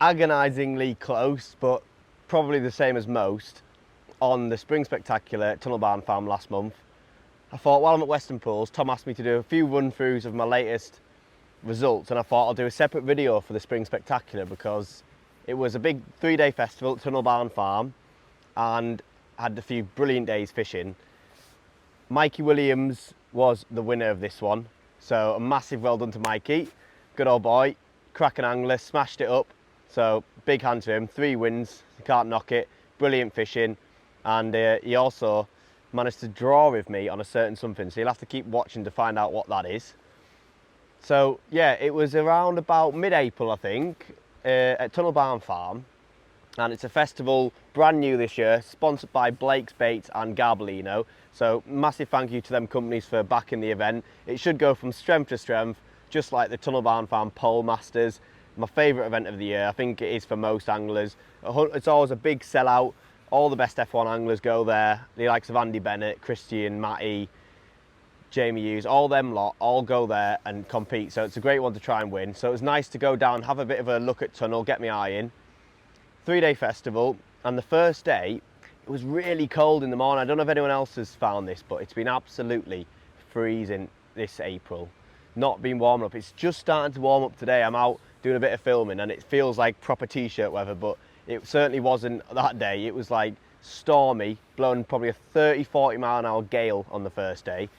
agonisingly close, but probably the same as most, on the Spring Spectacular at Tunnel Barn Farm last month. I thought, while I'm at Weston Pools, Tom asked me to do a few run-throughs of my latest results, and I thought I'll do a separate video for the Spring Spectacular because it was a big 3-day festival at Tunnel Barn Farm and had a few brilliant days fishing. Mikey Williams was the winner of this one, so a massive well done to Mikey. Good old boy, cracking angler, smashed it up, so big hand to him. 3 wins, you can't knock it, brilliant fishing, and he also managed to draw with me on a certain something, so you'll have to keep watching to find out what that is. So yeah, it was around about mid-April, I think, at Tunnel Barn Farm, and it's a festival brand new this year, sponsored by Blakes Baits and Garbolino. So massive thank you to them companies for backing the event. It should go from strength to strength, just like the Tunnel Barn Farm Pole Masters. My favourite event of the year. I think it is for most anglers. It's always a big sellout. All the best F1 anglers go there. The likes of Andy Bennett, Christian, Matty, Jamie Hughes, all them lot, all go there and compete. So it's a great one to try and win. So it was nice to go down, have a bit of a look at Tunnel, get my eye in. 3-day festival, and the first day, it was really cold in the morning. I don't know if anyone else has found this, but it's been absolutely freezing this April. Not been warming up. It's just starting to warm up today. I'm out doing a bit of filming and it feels like proper t-shirt weather, but it certainly wasn't that day. It was like stormy, blowing probably a 30-40 mile an hour gale on the first day.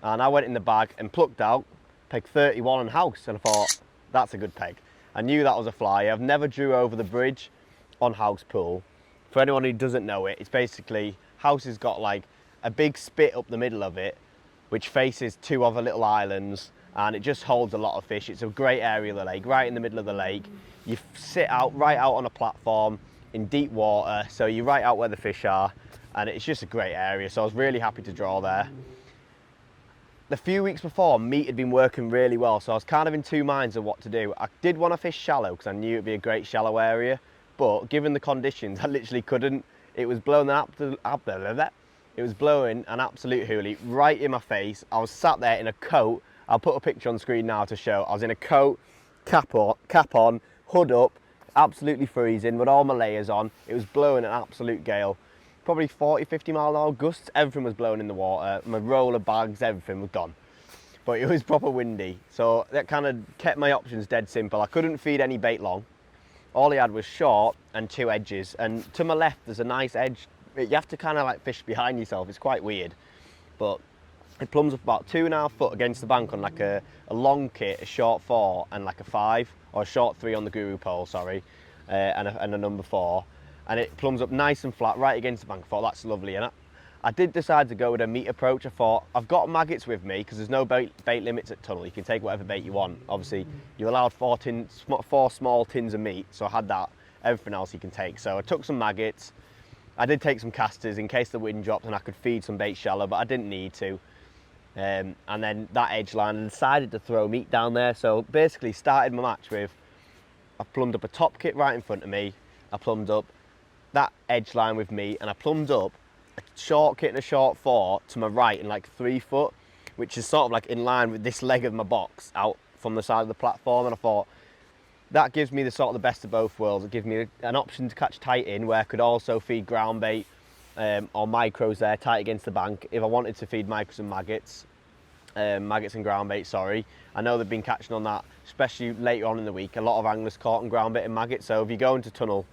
And I went in the bag and plucked out peg 31 on House, and I thought, that's a good peg. I knew that was a flyer. I've never drew over the bridge on House Pool. For anyone who doesn't know it, it's basically, House has got like a big spit up the middle of it, which faces 2 other little islands, and it just holds a lot of fish. It's a great area of the lake, right in the middle of the lake. You sit out, right out on a platform in deep water, so you're right out where the fish are, and it's just a great area, so I was really happy to draw there. The few weeks before, meat had been working really well, so I was kind of in 2 minds of what to do. I did want to fish shallow because I knew it'd be a great shallow area, but given the conditions, I literally couldn't. It was blowing it was blowing an absolute hoolie right in my face. I was sat there in a coat. I'll put a picture on screen now to show. I was in a coat, cap on, hood up, absolutely freezing with all my layers on. It was blowing an absolute gale. Probably 40-50 mile an hour gusts, everything was blowing in the water, my roller bags, everything was gone. But it was proper windy, so that kind of kept my options dead simple. I couldn't feed any bait long. All he had was short and 2 edges, and to my left there's a nice edge. You have to kind of like fish behind yourself, it's quite weird. But it plumbs up about 2.5 foot against the bank on like a long kit, a short 4 and like a 5, or a short 3 on the guru pole, sorry, and a number 4. And it plumbs up nice and flat right against the bank. I thought that's lovely, and I did decide to go with a meat approach. I thought, I've got maggots with me because there's no bait limits at Tunnel. You can take whatever bait you want. Obviously, you're allowed 4 small tins of meat, so I had that. Everything else you can take. So I took some maggots. I did take some casters in case the wind dropped and I could feed some bait shallow, but I didn't need to. And then that edge line, and decided to throw meat down there. So basically started my match with, I plumbed up a top kit right in front of me. I plumbed up that edge line with me, and I plumbed up a short kit and a short 4 to my right in like 3 foot, which is sort of like in line with this leg of my box out from the side of the platform. And I thought that gives me the sort of the best of both worlds. It gives me an option to catch tight in where I could also feed ground bait or micros there tight against the bank if I wanted to feed micros and maggots. Maggots and ground bait, sorry. I know they've been catching on that, especially later on in the week. A lot of anglers caught on ground bait and maggots, so if you go into Tunnel,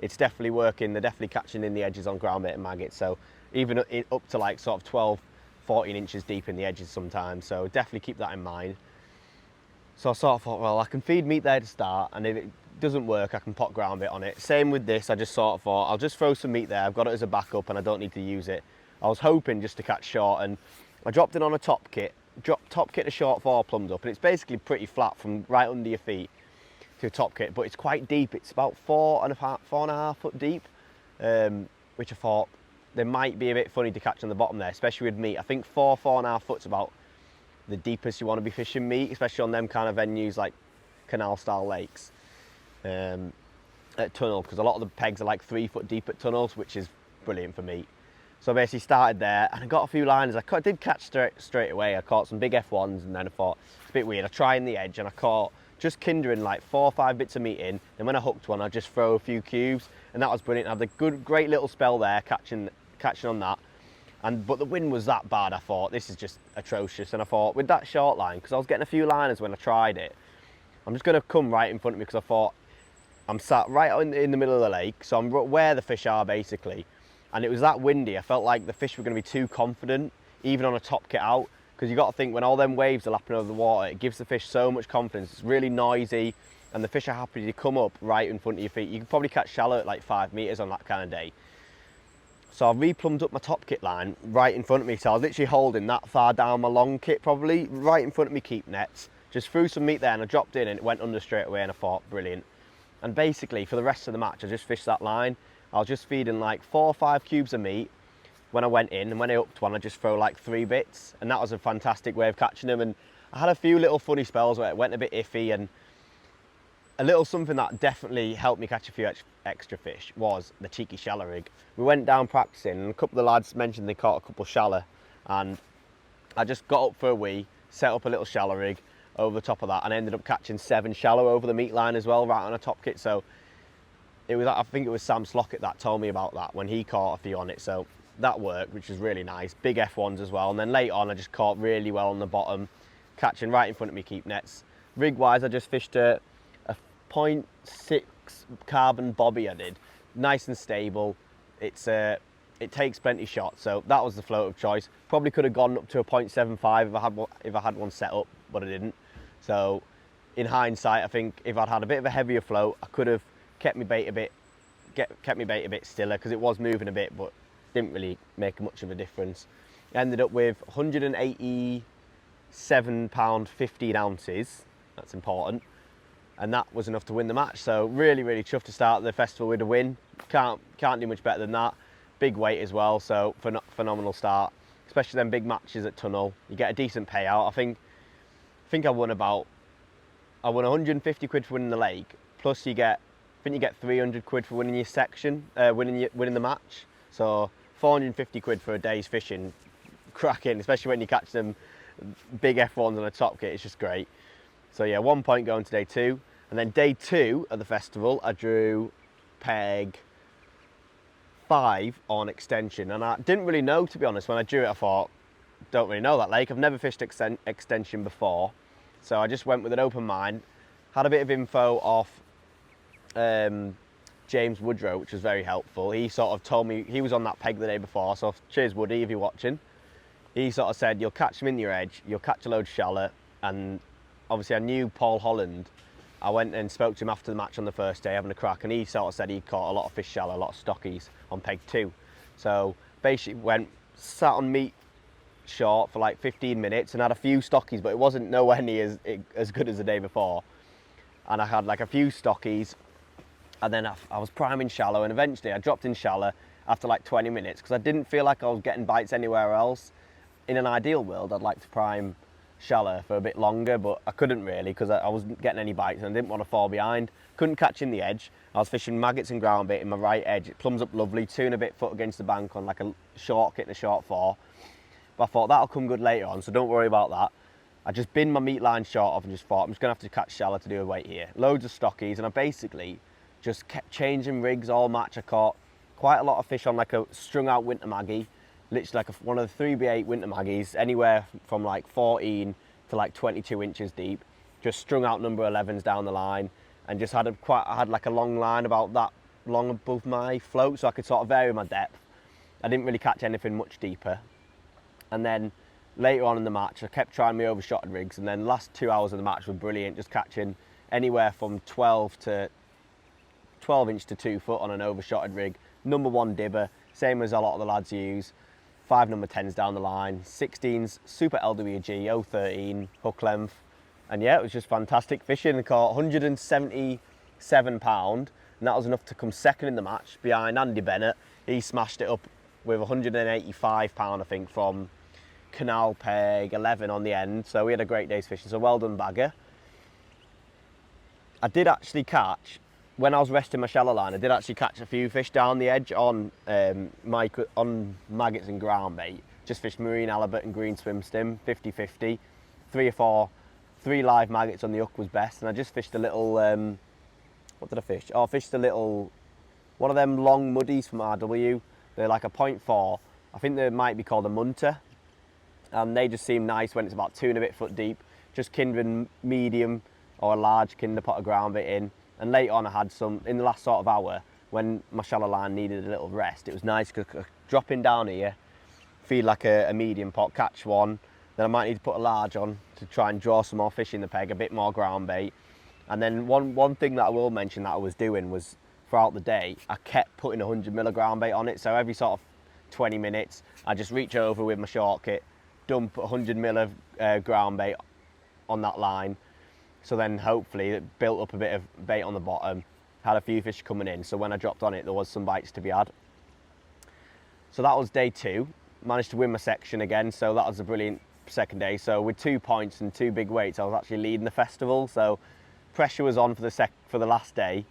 it's definitely working. They're definitely catching in the edges on ground bait and maggots, so even up to like sort of 12, 14 inches deep in the edges sometimes, so definitely keep that in mind. So I sort of thought, well, I can feed meat there to start, and if it doesn't work, I can pot ground bait on it. Same with this, I just sort of thought, I'll just throw some meat there. I've got it as a backup and I don't need to use it. I was hoping just to catch short, and I dropped it on a top kit. Top kit to short 4 plumbed up, and it's basically pretty flat from right under your feet to a top kit, but it's quite deep. It's about 4.5 foot deep, which I thought they might be a bit funny to catch on the bottom there, especially with meat. I think 4.5 foot's about the deepest you want to be fishing meat, especially on them kind of venues like canal style lakes at Tunnel, because a lot of the pegs are like 3 foot deep at Tunnels, which is brilliant for meat. So I basically started there, and I got a few liners. I did catch straight away. I caught some big F1s, and then I thought, it's a bit weird. I tried in the edge, and I caught just kindering like 4 or 5 bits of meat in, and when I hooked one, I'd just throw a few cubes, and that was brilliant. I had a great little spell there catching on that. But the wind was that bad, I thought, this is just atrocious. And I thought, with that short line, because I was getting a few liners when I tried it, I'm just going to come right in front of me, because I thought, I'm sat right in the middle of the lake, so I'm where the fish are, basically. And it was that windy, I felt like the fish were going to be too confident, even on a top kit out. Because you've got to think, when all them waves are lapping over the water, it gives the fish so much confidence. It's really noisy, and the fish are happy to come up right in front of your feet. You can probably catch shallow at like 5 metres on that kind of day. So I replumbed up my top kit line right in front of me. So I was literally holding that far down my long kit, probably, right in front of me keep nets. Just threw some meat there and I dropped in and it went under straight away, and I thought, brilliant. And basically, for the rest of the match, I just fished that line. I was just feeding like 4 or 5 cubes of meat when I went in, and when I hooked one, I just throw like 3 bits, and that was a fantastic way of catching them. And I had a few little funny spells where it went a bit iffy, and a little something that definitely helped me catch a few extra fish was the cheeky shallow rig. We went down practicing, and a couple of the lads mentioned they caught a couple shallow, and I just got up for a wee, set up a little shallow rig over the top of that, and I ended up catching 7 shallow over the meat line as well, right on a top kit. So it was, I think it was Sam Slockett that told me about that when he caught a few on it. So that worked, which was really nice. Big F1s as well. And then later on, I just caught really well on the bottom, catching right in front of me keep nets. Rig wise, I just fished a 0.6 carbon bobby. I did, nice and stable. It takes plenty shots, so that was the float of choice. Probably could have gone up to a 0.75 if I had one set up, but I didn't. So in hindsight, I think if I'd had a bit of a heavier float, I could have kept my bait a bit stiller, because it was moving a bit, but didn't really make much of a difference. I ended up with 187 pound 15 ounces. That's important. And that was enough to win the match. So really, really chuffed to start the festival with a win. Can't do much better than that. Big weight as well, so phenomenal start. Especially them big matches at Tunnel. You get a decent payout. I think I won 150 quid for winning the lake. Plus you get 300 quid for winning your section, winning the match. So 450 quid for a day's fishing, cracking. Especially when you catch them big F1s on a top kit. It's just great. So yeah, 1 point going to day 2. And then day 2 of the festival, I drew peg 5 on extension. And I didn't really know, to be honest. When I drew it, I thought, don't really know that lake. I've never fished extension before. So I just went with an open mind. Had a bit of info off James Woodrow, which was very helpful. He sort of told me, he was on that peg the day before. So cheers, Woody, if you're watching. He sort of said, you'll catch them in your edge, you'll catch a load of shallow. And obviously I knew Paul Holland. I went and spoke to him after the match on the first day, having a crack, and he sort of said he'd caught a lot of fish shallow, a lot of stockies on peg 2. So basically sat on meat short for like 15 minutes and had a few stockies, but it wasn't nowhere near as good as the day before. And I had like a few stockies, and then I was priming shallow, and eventually I dropped in shallow after like 20 minutes because I didn't feel like I was getting bites anywhere else. In an ideal world, I'd like to prime shallow for a bit longer, but I couldn't really because I wasn't getting any bites and I didn't want to fall behind. Couldn't catch in the edge. I was fishing maggots and ground bait in my right edge. It plums up lovely, 2.5 foot against the bank on like a short kit and a short 4. But I thought that'll come good later on, so don't worry about that. I just binned my meat line short off and just thought I'm just gonna have to catch shallow to do a weight here. Loads of stockies, and I basically just kept changing rigs all match. I caught quite a lot of fish on like a strung out winter maggie, literally like one of the 3B8 winter maggies, anywhere from like 14 to like 22 inches deep, just strung out number 11s down the line, and just I had like a long line about that long above my float, so I could sort of vary my depth. I didn't really catch anything much deeper. And then later on in the match, I kept trying my overshotted rigs, and then the last 2 hours of the match were brilliant, just catching anywhere from 12 inch to 2 foot on an overshotted rig. Number 1 dibber, same as a lot of the lads use. 5 number 10s down the line, 16s, super LWG, 013 hook length. And yeah, it was just fantastic fishing. I caught 177 pound, and that was enough to come second in the match behind Andy Bennett. He smashed it up with 185 pound, I think, from canal peg 11 on the end. So we had a great day's fishing, so well done, bagger. I did actually catch, when I was resting my shallow line, I did actually catch a few fish down the edge on maggots and ground bait. Just fished marine halibut and green swim stim, 50-50. 3 or 3 live maggots on the hook was best, and I just fished a little, what did I fish? Oh, I fished a little, one of them long muddies from RW. They're like a 0.4. I think they might be called a munter, and they just seem nice when it's about 2 and a bit foot deep. Just kindred medium or a large kinder pot of ground bait in. And later on I had some, in the last sort of hour, when my shallow line needed a little rest, it was nice because dropping down here, feed like a medium pot, catch one, then I might need to put a large on to try and draw some more fish in the peg, a bit more ground bait. And then one thing that I will mention that I was doing was, throughout the day, I kept putting 100 mil of ground bait on it. So every sort of 20 minutes, I just reach over with my short kit, dump 100 mil of ground bait on that line. So then hopefully it built up a bit of bait on the bottom, had a few fish coming in. So when I dropped on it, there was some bites to be had. So that was day 2. Managed to win my section again. So that was a brilliant second day. So with 2 points and 2 big weights, I was actually leading the festival. So pressure was on for the last day.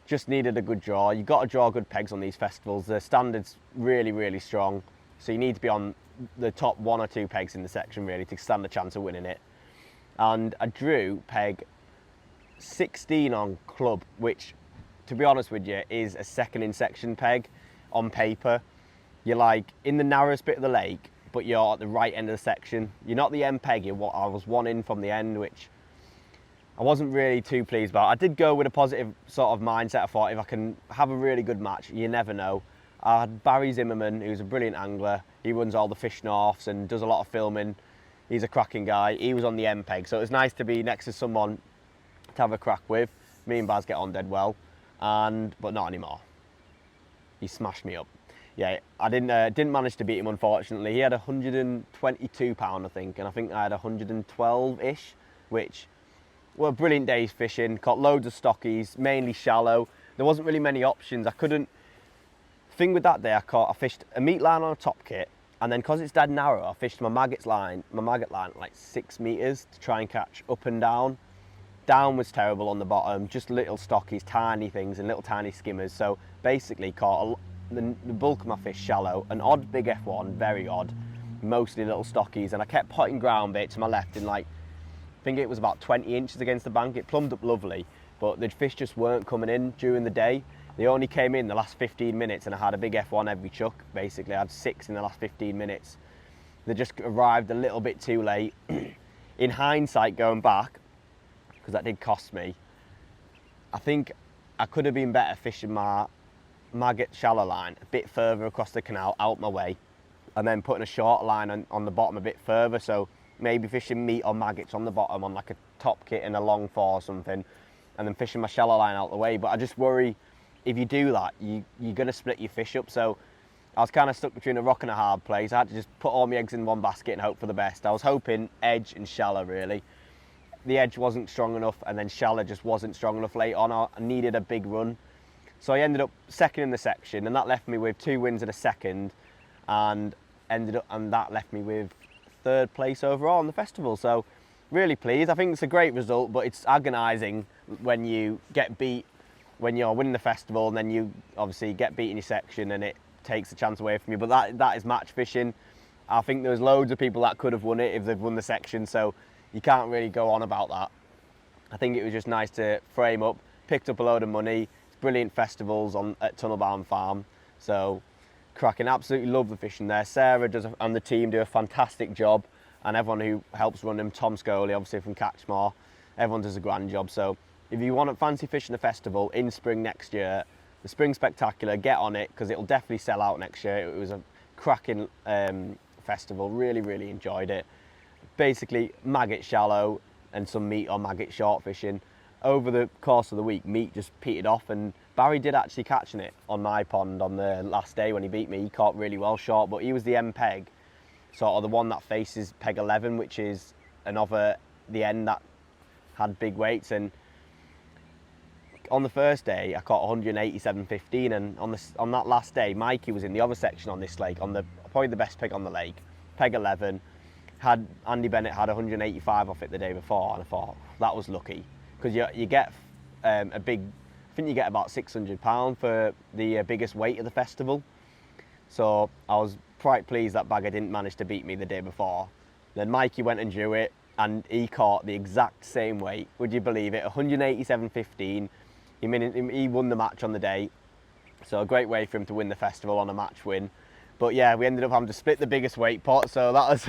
Just needed a good draw. You've got to draw good pegs on these festivals. The standard's really, really strong. So you need to be on the top 1 or 2 pegs in the section really to stand a chance of winning it. And I drew peg 16 on club, which, to be honest with you, is a second in section peg on paper. You're like in the narrowest bit of the lake, but you're at the right end of the section. You're not the end peg, I was 1 in from the end, which I wasn't really too pleased about. I did go with a positive sort of mindset. I thought if I can have a really good match, you never know. I had Barry Zimmerman, who's a brilliant angler. He runs all the Fish Norths and does a lot of filming. He's a cracking guy. He was on the end peg, so it was nice to be next to someone to have a crack with. Me and Baz get on dead well, but not anymore. He smashed me up. Yeah, I didn't manage to beat him, unfortunately. He had 122 pound, I think, and I think I had 112-ish, which were brilliant days fishing. Caught loads of stockies, mainly shallow. There wasn't really many options. Thing with that day, I fished a meat line on a top kit, and then because it's dead narrow, I fished my maggot line like 6 meters to try and catch up and down. Down was terrible on the bottom, just little stockies, tiny things, and little tiny skimmers. So basically caught the bulk of my fish shallow, an odd big F1, very odd, mostly little stockies, and I kept putting ground bait to my left in like, I think it was about 20 inches against the bank. It plumbed up lovely, but the fish just weren't coming in during the day. They only came in the last 15 minutes, and I had a big F1 every chuck. Basically, I had 6 in the last 15 minutes. They just arrived a little bit too late. In hindsight, going back, because that did cost me, I think I could have been better fishing my maggot shallow line a bit further across the canal, out my way, and then putting a short line on the bottom a bit further. So maybe fishing meat or maggots on the bottom on like a top kit and a long 4 or something, and then fishing my shallow line out the way. But I just worry, if you do that, you're going to split your fish up. So I was kind of stuck between a rock and a hard place. I had to just put all my eggs in one basket and hope for the best. I was hoping edge and shallow, really. The edge wasn't strong enough, and then shallow just wasn't strong enough late on. I needed a big run. So I ended up second in the section, and that left me with 2 wins and a second, and that left me with 3rd place overall on the festival. So really pleased. I think it's a great result, but it's agonising when you get beat when you're winning the festival, and then you obviously get beat in your section and it takes the chance away from you. But that is match fishing. I think there's loads of people that could have won it if they've won the section, so you can't really go on about that. I think it was just nice to frame up, picked up a load of money. It's brilliant festivals at Tunnelbarn Farm, so cracking. Absolutely love the fishing there. Sarah and the team do a fantastic job, and everyone who helps run them, Tom Scully obviously from Catchmore, everyone does a grand job. So if you want to fancy fishing a festival in spring next year, the Spring Spectacular, get on it, because it'll definitely sell out next year. It was a cracking festival, really, really enjoyed it. Basically maggot shallow and some meat or maggot short fishing. Over the course of the week, meat just petered off, and Barry did actually catching it on my pond on the last day when he beat me. He caught really well short, but he was the end peg, sort of the one that faces peg 11, which is another, the end that had big weights. And on the first day, I caught 187.15, and on that last day, Mikey was in the other section on this lake, probably the best peg on the lake, peg 11. Andy Bennett had 185 off it the day before, and I thought that was lucky, because you get a big, I think you get about £600 for the biggest weight of the festival. So I was quite pleased that bagger didn't manage to beat me the day before. Then Mikey went and drew it. and he caught the exact same weight. Would you believe it? 187.15. He won the match on the day. So a great way for him to win the festival on a match win. But yeah, we ended up having to split the biggest weight pot, so that was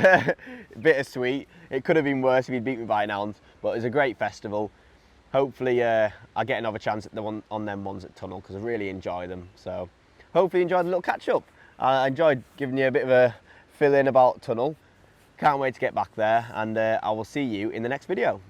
bittersweet. It could have been worse if he'd beat me by an ounce, but it was a great festival. Hopefully I get another chance at on them ones at Tunnel, because I really enjoy them. So hopefully you enjoyed the little catch up. I enjoyed giving you a bit of a fill in about Tunnel. Can't wait to get back there, and I will see you in the next video.